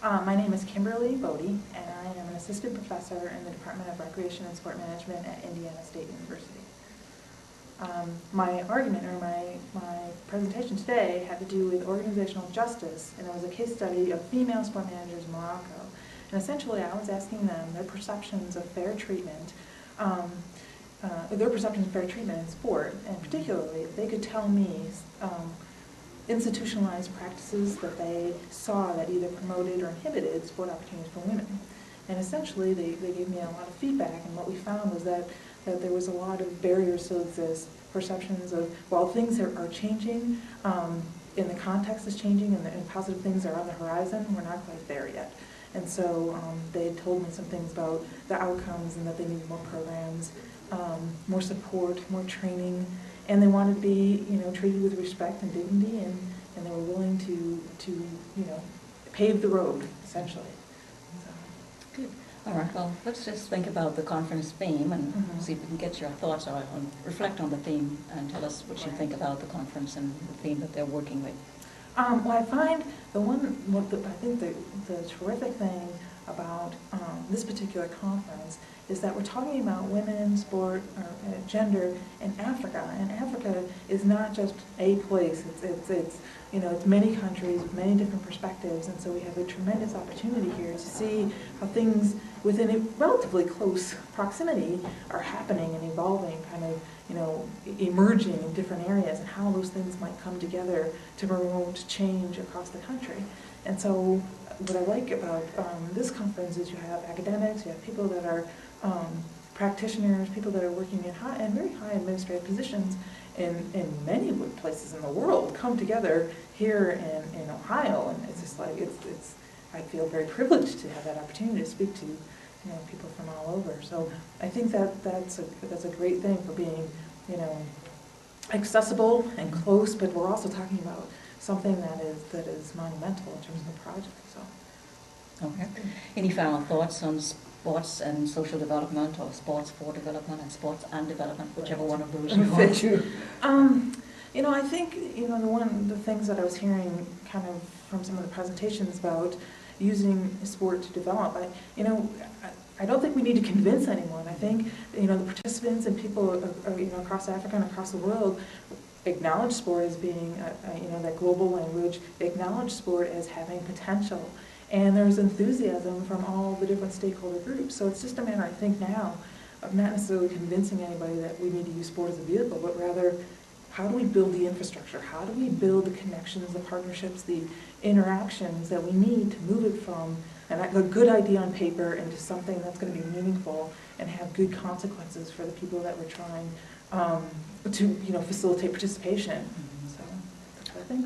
My name is Kimberly Bodey, and I am an assistant professor in the Department of Recreation and Sport Management at Indiana State University. My argument, or my presentation today, had to do with organizational justice, and it was a case study of female sport managers in Morocco. And essentially, I was asking them their perceptions of fair treatment, in sport, and particularly, if they could tell me institutionalized practices that they saw that either promoted or inhibited sport opportunities for women. And essentially, they gave me a lot of feedback, and what we found was that there was a lot of barriers still exist, perceptions of, while things are changing, and the context is changing, and positive things are on the horizon, we're not quite there yet. And so they told me some things about the outcomes and that they needed more programs, more support, more training, and they wanted to be, treated with respect and dignity, and they were willing to pave the road, essentially. So. Good. All right. Well, let's just think about the conference theme and see if we can get your thoughts on, reflect on the theme, and tell us what you think about the conference and the theme that they're working with. Well, I find I think the terrific thing about this particular conference is that we're talking about women, sport, gender, and Africa. And Africa is not just a place. It's many countries with many different perspectives, and so we have a tremendous opportunity here to see how things within a relatively close proximity are happening and evolving, kind of, emerging in different areas, and how those things might come together to promote change across the country. And so what I like about this conference is you have academics, you have people that are practitioners, people that are working in very high administrative positions in many places in the world come together here in Ohio, and it's just like I feel very privileged to have that opportunity to speak to people from all over. So I think that's a great thing for being accessible and close, but we're also talking about something that is monumental in terms of the project. So. Okay. Any final thoughts on sports and social development, or sports for development and sports and development, whichever one of those you want? I think the things that I was hearing kind of from some of the presentations about using sport to develop. I don't think we need to convince anyone. I think the participants and people across Africa and across the world acknowledge sport as being that global language. They acknowledge sport as having potential. And there's enthusiasm from all the different stakeholder groups. So it's just a matter, I think, now of not necessarily convincing anybody that we need to use sport as a vehicle, but rather, how do we build the infrastructure? How do we build the connections, the partnerships, the interactions that we need to move it from a good idea on paper into something that's going to be meaningful and have good consequences for the people that we're trying to facilitate participation. So that's what I think.